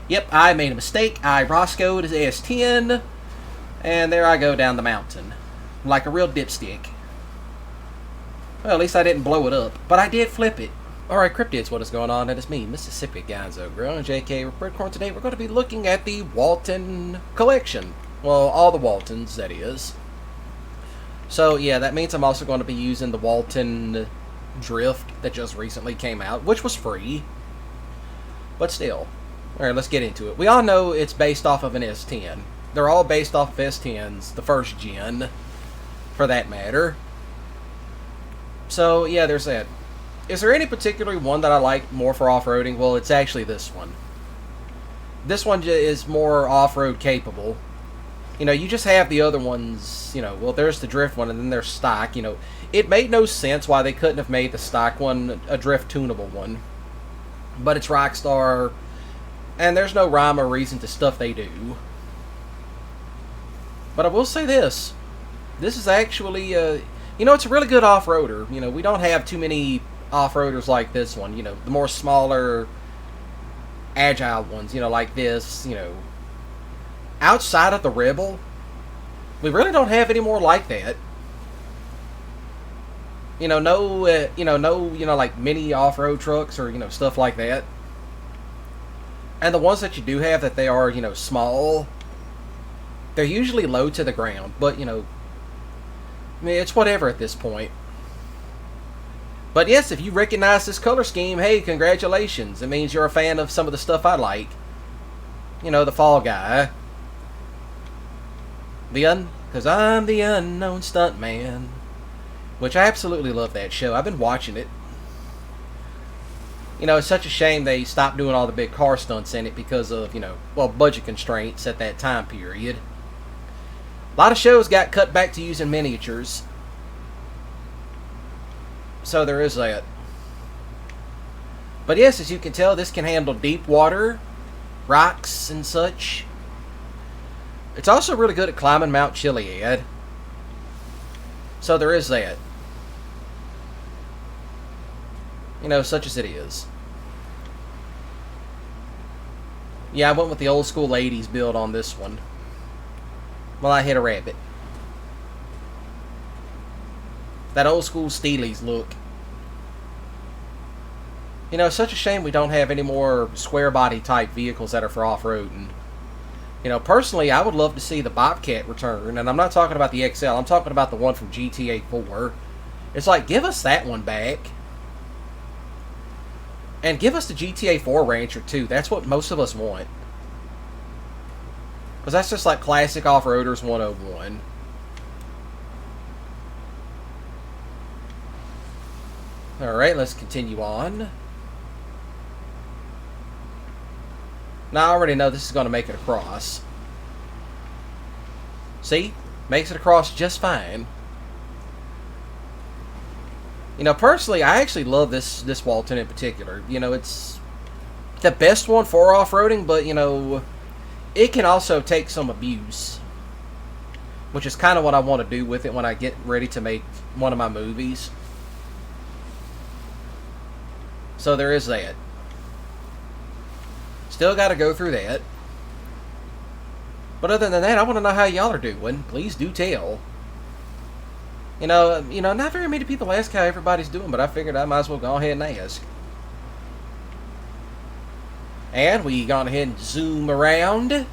Yep, I made a mistake. I Roscoe'd his S10, and there I go down the mountain. Like a real dipstick. Well, at least I didn't blow it up, but I did flip it. Alright, Cryptids, what is going on? It is me, Mississippi Gonzo Girl, and JK Birdcorn. Today we're going to be looking at the Walton collection. Well, all the Waltons, that is. So, yeah, that means I'm also going to be using the Walton Drift that just recently came out, which was free. But still. Alright, let's get into it. We all know it's based off of an S10. They're all based off of S10s, the first gen, for that matter. So, yeah, there's that. Is there any particular one that I like more for off-roading? Well, it's actually this one. This one is more off-road capable. You know, you just have the other ones, you know, well, there's the drift one and then there's stock, you know. It made no sense why they couldn't have made the stock one a drift tunable one. But it's Rockstar, and there's no rhyme or reason to stuff they do. But I will say this. This is actually, you know, it's a really good off-roader. You know, we don't have too many off-roaders like this one, you know, the more smaller, agile ones, you know, like this, you know. Outside of the Rebel, we really don't have any more like that. You know, no, like mini off-road trucks or, you know, stuff like that. And the ones that you do have that they are, you know, small, they're usually low to the ground, but, you know, I mean, it's whatever at this point. But yes, if you recognize this color scheme, hey, congratulations. It means you're a fan of some of the stuff I like. You know, the Fall Guy. Because I'm the unknown stuntman. Which I absolutely love that show. I've been watching it. You know, it's such a shame they stopped doing all the big car stunts in it because of, you know, well, budget constraints at that time period. A lot of shows got cut back to using miniatures. So there is that. But yes, as you can tell, this can handle deep water, rocks, and such. It's also really good at climbing Mount Chiliad. So there is that. You know, such as it is. Yeah, I went with the old school 80s build on this one. Well, I hit a rabbit. That old school Steely's look. You know, it's such a shame we don't have any more square body type vehicles that are for off-roading. You know, personally, I would love to see the Bobcat return, and I'm not talking about the XL, I'm talking about the one from GTA 4. It's like, give us that one back. And give us the GTA 4 Rancher, too. That's what most of us want. Because that's just like classic off-roaders 101. Alright, let's continue on. Now, I already know this is going to make it across. See? Makes it across just fine. You know, personally, I actually love this Walton in particular. You know, it's the best one for off-roading, but, you know, it can also take some abuse. Which is kind of what I want to do with it when I get ready to make one of my movies. So there is that. Still got to go through that. But other than that, I want to know how y'all are doing. Please do tell. You know, not very many people ask how everybody's doing, but I figured I might as well go ahead and ask. And we gone ahead and zoom around.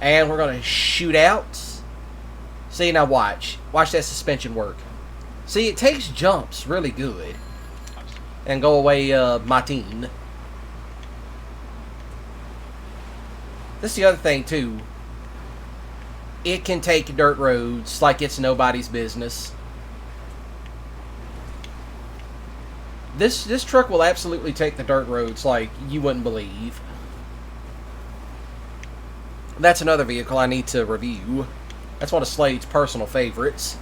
And we're going to shoot out. See, now watch. Watch that suspension work. See, it takes jumps really good. And go away, Martin. This is the other thing, too. It can take dirt roads like it's nobody's business. This truck will absolutely take the dirt roads like you wouldn't believe. That's another vehicle I need to review. That's one of Slade's personal favorites.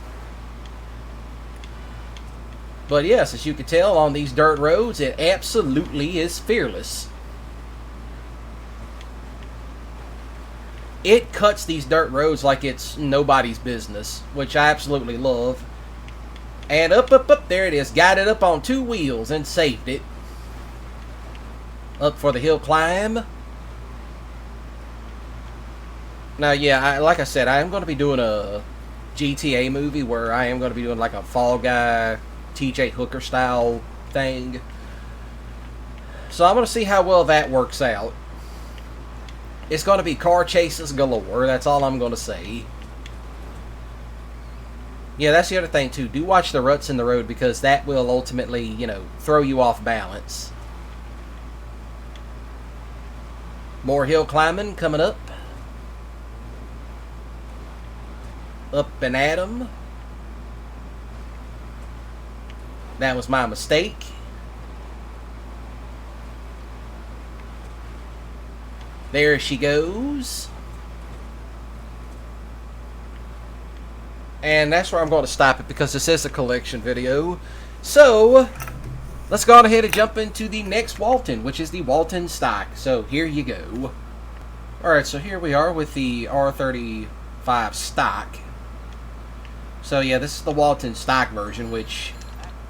But yes, as you can tell, on these dirt roads, it absolutely is fearless. It cuts these dirt roads like it's nobody's business, which I absolutely love. And up, there it is. Got it up on 2 wheels and saved it. Up for the hill climb. Now, yeah, like I said, I am going to be doing a GTA movie where I am going to be doing like a Fall Guy, TJ Hooker style thing. So I'm going to see how well that works out. It's going to be car chases galore. That's all I'm going to say. Yeah, that's the other thing too. Do watch the ruts in the road because that will ultimately, you know, throw you off balance. More hill climbing coming up. Up and at 'em. That was my mistake. There she goes. And that's where I'm going to stop it because this is a collection video. So, let's go on ahead and jump into the next Walton, which is the Walton stock. So, here you go. Alright, so here we are with the R35 stock. So, yeah, this is the Walton stock version, which...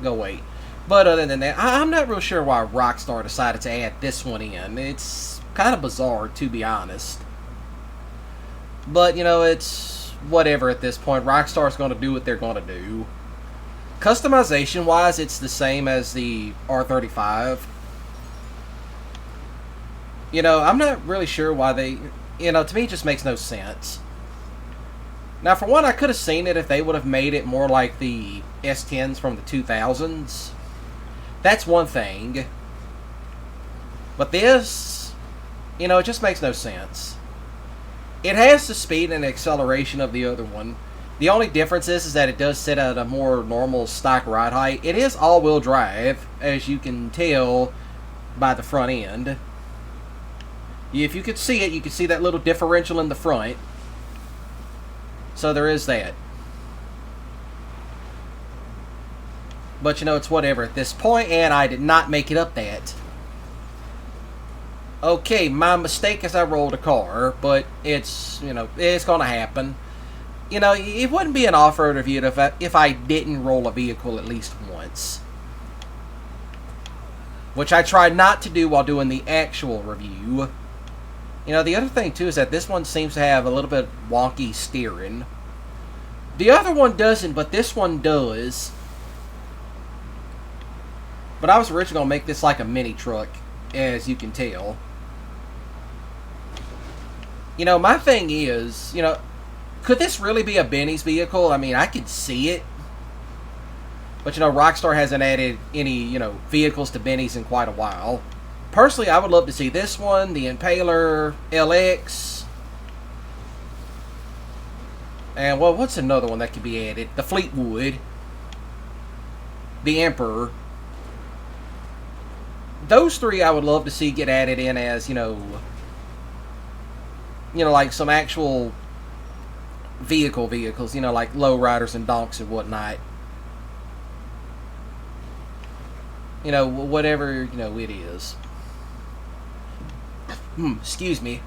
Go wait. But other than that, I'm not real sure why Rockstar decided to add this one in. It's kind of bizarre, to be honest. But, you know, it's whatever at this point. Rockstar's going to do what they're going to do. Customization-wise, it's the same as the R35. You know, I'm not really sure why they... You know, to me, it just makes no sense. Now, for one, I could have seen it if they would have made it more like the S10s from the 2000s. That's one thing. But this, you know, it just makes no sense. It has the speed and acceleration of the other one. The only difference is that it does sit at a more normal stock ride height. It is all-wheel drive, as you can tell by the front end. If you could see it, you could see that little differential in the front. So there is that. But you know, it's whatever at this point, and I did not make it up that. Okay, my mistake is I rolled a car, but it's, you know, it's gonna happen. You know, it wouldn't be an off-road review if I didn't roll a vehicle at least once. Which I tried not to do while doing the actual review. You know, the other thing, too, is that this one seems to have a little bit wonky steering. The other one doesn't, but this one does. But I was originally going to make this like a mini truck, as you can tell. You know, my thing is, you know, could this really be a Benny's vehicle? I mean, I could see it. But, you know, Rockstar hasn't added any, you know, vehicles to Benny's in quite a while. Personally, I would love to see this one, the Impaler LX. And, well, what's another one that could be added? The Fleetwood. The Emperor. Those three I would love to see get added in as, you know, like some actual vehicles, you know, like lowriders and donks and whatnot. You know, whatever, you know, it is. Excuse me.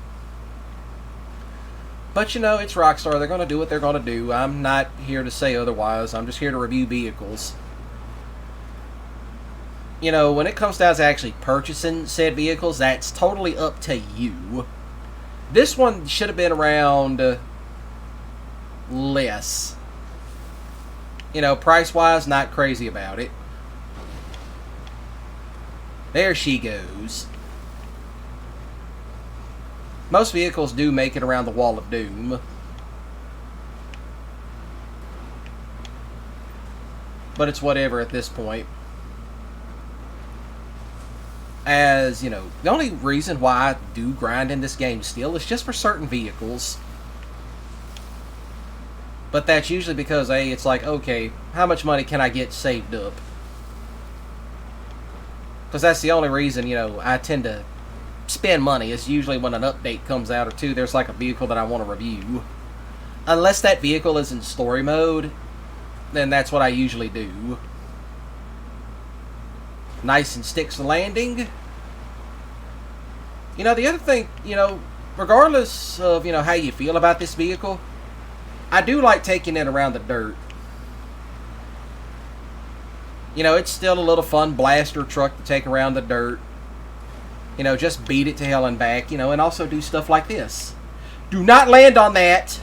But, you know, it's Rockstar. They're going to do what they're going to do. I'm not here to say otherwise. I'm just here to review vehicles. You know, when it comes down to actually purchasing said vehicles, that's totally up to you. This one should have been around less. You know, price-wise, not crazy about it. There she goes. Most vehicles do make it around the Wall of Doom. But it's whatever at this point. As, you know, the only reason why I do grind in this game still is just for certain vehicles. But that's usually because, A, it's like, okay, how much money can I get saved up? Because that's the only reason, you know, I tend to spend money. Is usually when an update comes out, or two, there's like a vehicle that I want to review. Unless that vehicle is in story mode, then that's what I usually do. Nice and sticks the landing. You know, the other thing, you know, regardless of, you know, how you feel about this vehicle, I do like taking it around the dirt. You know, it's still a little fun blaster truck to take around the dirt. You know, just beat it to hell and back, you know, and also do stuff like this. Do not land on that.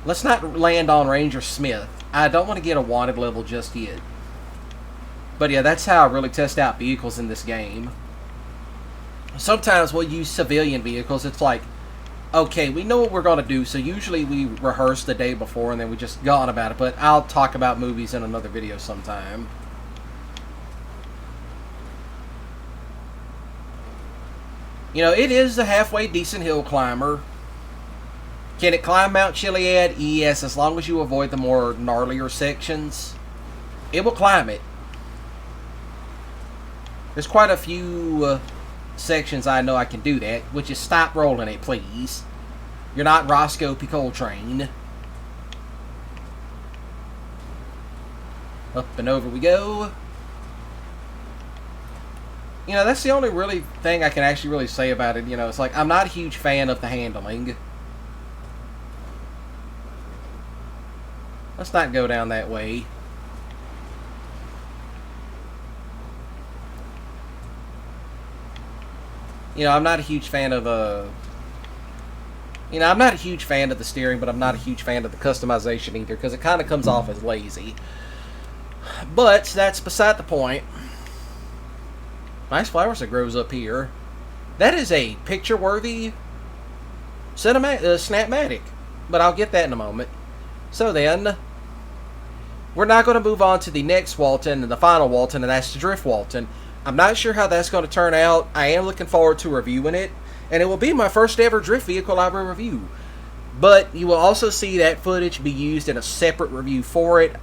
Let's not land on Ranger Smith. I don't want to get a wanted level just yet. But yeah, that's how I really test out vehicles in this game. Sometimes we'll use civilian vehicles. It's like, okay, we know what we're going to do, so usually we rehearse the day before and then we just go on about it. But I'll talk about movies in another video sometime. You know, it is a halfway decent hill climber. Can it climb Mount Chiliad? Yes, as long as you avoid the more gnarlier sections. It will climb it. There's quite a few sections I know I can do that, which is stop rolling it, please. You're not Roscoe P. Coltrane. Up and over we go. You know, that's the only really thing I can actually really say about it. You know, it's like, I'm not a huge fan of the handling. Let's not go down that way. You know, I'm not a huge fan of you know, I'm not a huge fan of the steering, but I'm not a huge fan of the customization either, because it kind of comes off as lazy. But that's beside the point. Nice flowers that grows up here. That is a picture-worthy Snapmatic, but I'll get that in a moment. So then, we're now going to move on to the next Walton, and the final Walton, and that's the Drift Walton. I'm not sure how that's going to turn out. I am looking forward to reviewing it, and it will be my first ever drift vehicle I will review. But you will also see that footage be used in a separate review for it,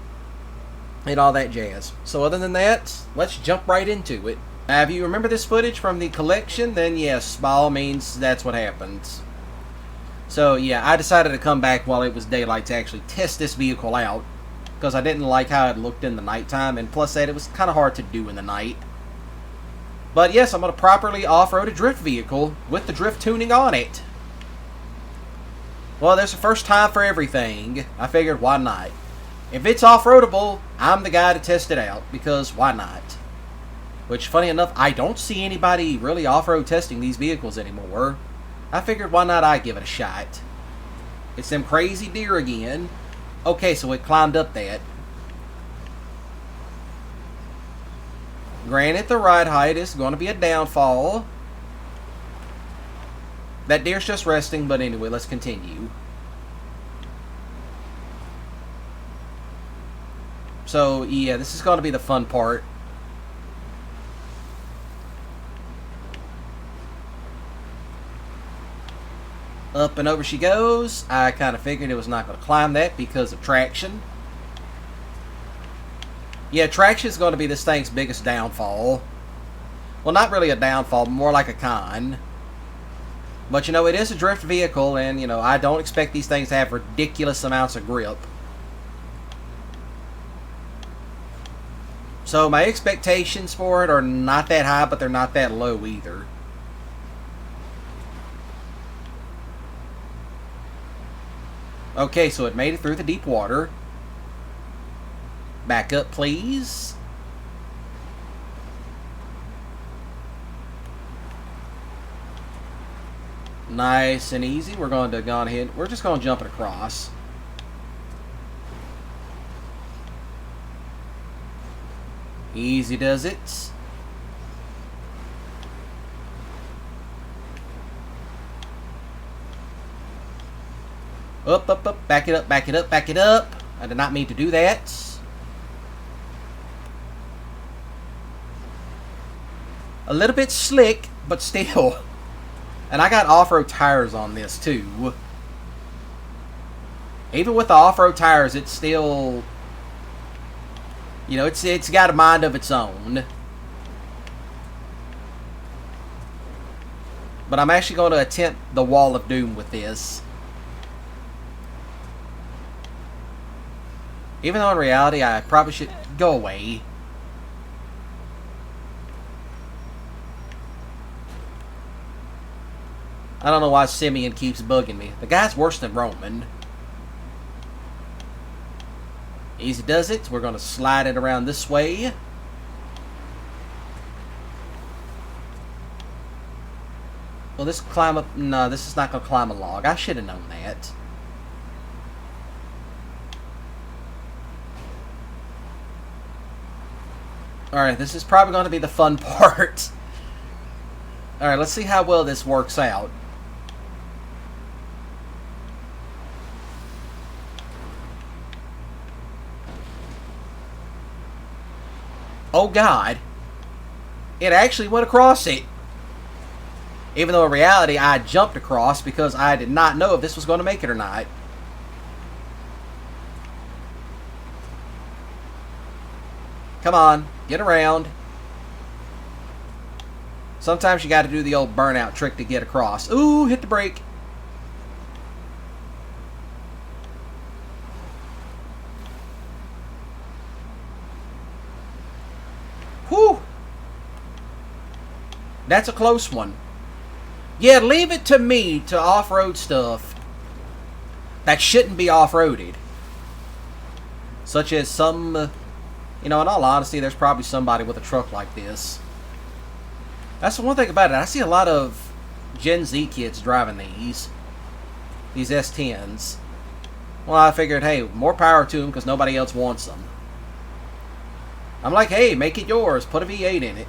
and all that jazz. So other than that, let's jump right into it. Now, if you remember this footage from the collection, then yes, by all means, that's what happens. So yeah, I decided to come back while it was daylight to actually test this vehicle out, because I didn't like how it looked in the nighttime, and plus that it was kind of hard to do in the night. But yes, I'm going to properly off-road a drift vehicle with the drift tuning on it. Well, there's a first time for everything. I figured, why not? If it's off-roadable, I'm the guy to test it out, because why not? Which, funny enough, I don't see anybody really off-road testing these vehicles anymore. I figured, why not I give it a shot? It's them crazy deer again. Okay, so it climbed up that. Granted, the ride height is going to be a downfall. That deer's just resting, but anyway, let's continue. So, yeah, this is going to be the fun part. Up and over she goes. I kind of figured it was not going to climb that because of traction. Yeah, traction is going to be this thing's biggest downfall. Well, not really a downfall, but more like a con. But, you know, it is a drift vehicle, and, you know, I don't expect these things to have ridiculous amounts of grip. So, my expectations for it are not that high, but they're not that low either. Okay, so it made it through the deep water. Back up, please. Nice and easy. We're going to go ahead. We're just going to jump it across. Easy does it. Up, up, up. Back it up, back it up, back it up. I did not mean to do that. A little bit slick, but still. And I got off-road tires on this too. Even with the off-road tires, it's still, you know, it's got a mind of its own. But I'm actually going to attempt the Wall of Doom with this. Even though in reality I probably should go away. I don't know why Simeon keeps bugging me. The guy's worse than Roman. Easy does it. We're going to slide it around this way. Well, this climb up... No, this is not going to climb a log. I should have known that. Alright, this is probably going to be the fun part. Alright, let's see how well this works out. Oh God. It actually went across it. Even though in reality I jumped across because I did not know if this was going to make it or not. Come on, get around. Sometimes you got to do the old burnout trick to get across. Ooh, hit the brake. Whew. That's a close one. Yeah, leave it to me to off-road stuff that shouldn't be off-roaded. Such as some... You know, in all honesty, there's probably somebody with a truck like this. That's the one thing about it. I see a lot of Gen Z kids driving these S10s. Well, I figured, hey, more power to them because nobody else wants them. I'm like, hey, make it yours. Put a V8 in it.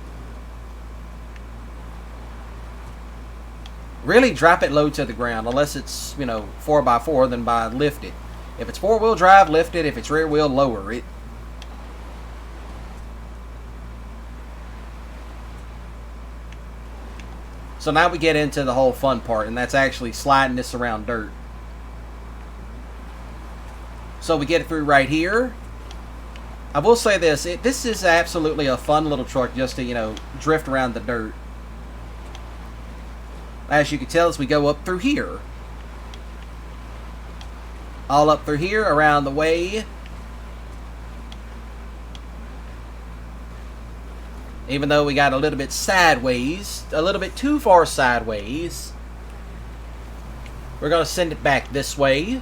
Really drop it low to the ground. Unless it's, you know, 4x4, then lift it. If it's four-wheel drive, lift it. If it's rear-wheel, lower it. So now we get into the whole fun part, and that's actually sliding this around dirt. So we get it through right here. I will say this, this is absolutely a fun little truck just to, you know, drift around the dirt. As you can tell as we go up through here. All up through here, around the way. Even though we got a little bit sideways, a little bit too far sideways, we're going to send it back this way.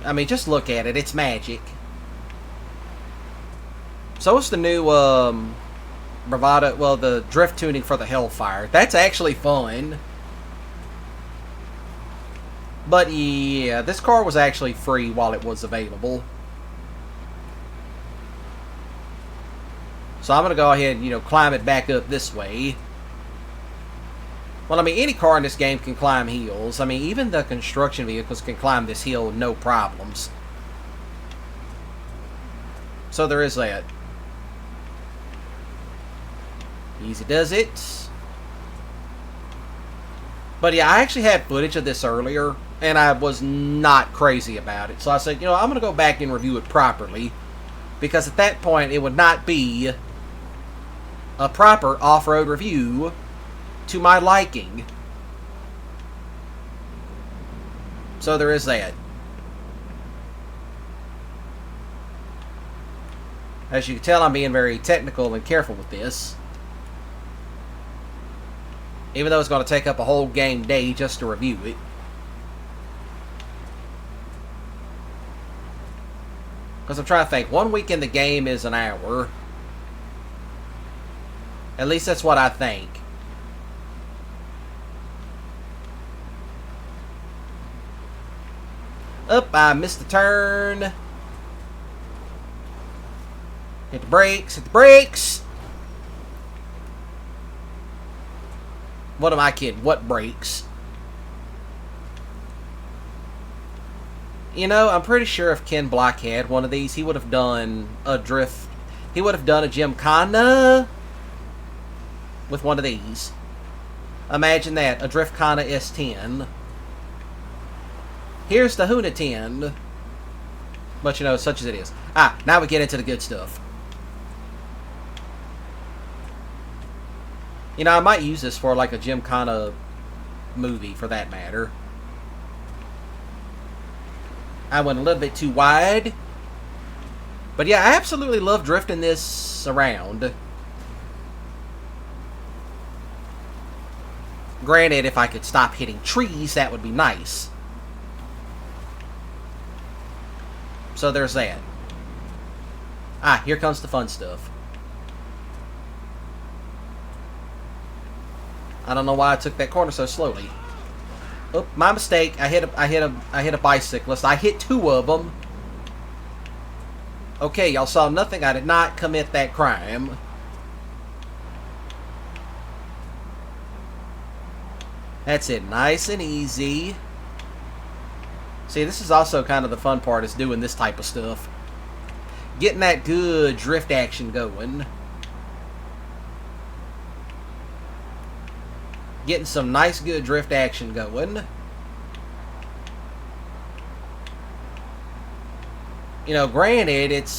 I mean, just look at it. It's magic. So it's the new Bravado, well, the drift tuning for the Hellfire. That's actually fun. But yeah, this car was actually free while it was available. So I'm going to go ahead and, you know, climb it back up this way. Well, I mean, any car in this game can climb hills. I mean, even the construction vehicles can climb this hill no problems. So there is that. Easy does it. But yeah, I actually had footage of this earlier, and I was not crazy about it. So I said, you know, I'm going to go back and review it properly. Because at that point, it would not be a proper off-road review to my liking. So there is that. As you can tell, I'm being very technical and careful with this. Even though it's going to take up a whole game day just to review it. Because I'm trying to think. 1 week in the game is an hour. At least that's what I think. Up, I missed the turn. Hit the brakes, hit the brakes. What am I kidding? What brakes? You know, I'm pretty sure if Ken Block had one of these, he would have done a drift. He would have done a Gymkhana with one of these. Imagine that, a Driftkhana S10. Here's the Huna 10. But you know, such as it is. Ah, now we get into the good stuff. You know, I might use this for like a Gymkhana movie, for that matter. I went a little bit too wide. But yeah, I absolutely love drifting this around. Granted, if I could stop hitting trees, that would be nice. So there's that. Ah, here comes the fun stuff. I don't know why I took that corner so slowly. Oh, my mistake. I hit a bicyclist. I hit two of them. Okay, y'all saw nothing. I did not commit that crime. That's it. Nice and easy. See, this is also kind of the fun part, is doing this type of stuff. Getting that good drift action going. Getting some nice good drift action going. You know, granted,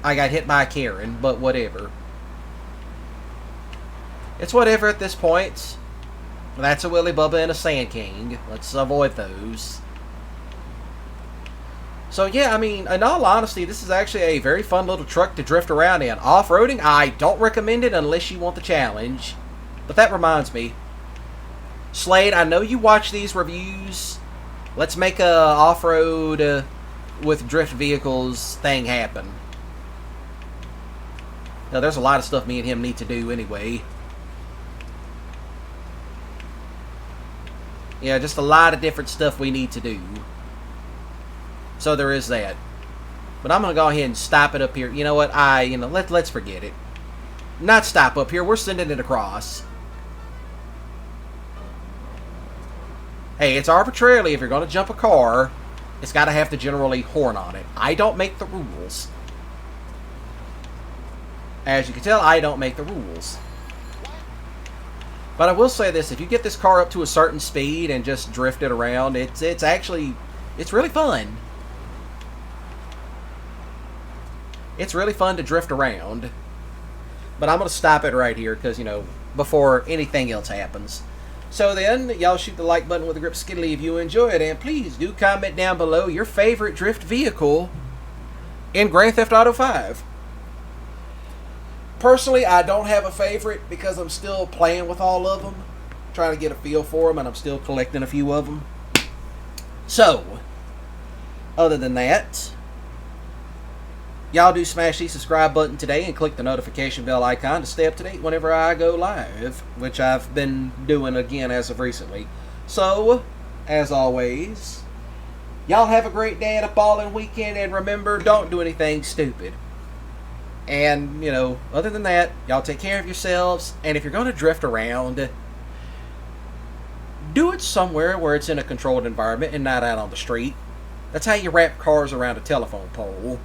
I got hit by a Karen, but whatever. It's whatever at this point. That's a Willy Bubba and a Sand King. Let's avoid those. So yeah, I mean, in all honesty, this is actually a very fun little truck to drift around in. Off-roading, I don't recommend it unless you want the challenge. But that reminds me. Slade, I know you watch these reviews. Let's make a off-road with drift vehicles thing happen. Now, there's a lot of stuff me and him need to do anyway. Yeah, just a lot of different stuff we need to do. So there is that. But I'm going to go ahead and stop it up here. You know what? Let's forget it. Not stop up here. We're sending it across. Hey, it's arbitrarily, if you're going to jump a car, it's got to have the generally horn on it. I don't make the rules. As you can tell, I don't make the rules. But I will say this, if you get this car up to a certain speed and just drift it around, it's really fun. It's really fun to drift around. But I'm going to stop it right here because, before anything else happens. So then, y'all shoot the like button with a grip skiddly if you enjoy it, and please do comment down below your favorite drift vehicle in Grand Theft Auto 5. Personally, I don't have a favorite because I'm still playing with all of them, trying to get a feel for them, and I'm still collecting a few of them. So, other than that, y'all do smash the subscribe button today and click the notification bell icon to stay up to date whenever I go live, which I've been doing again as of recently. So, as always, y'all have a great day and a ballin' weekend, and remember, don't do anything stupid. And, other than that, y'all take care of yourselves, and if you're going to drift around, do it somewhere where it's in a controlled environment and not out on the street. That's how you wrap cars around a telephone pole.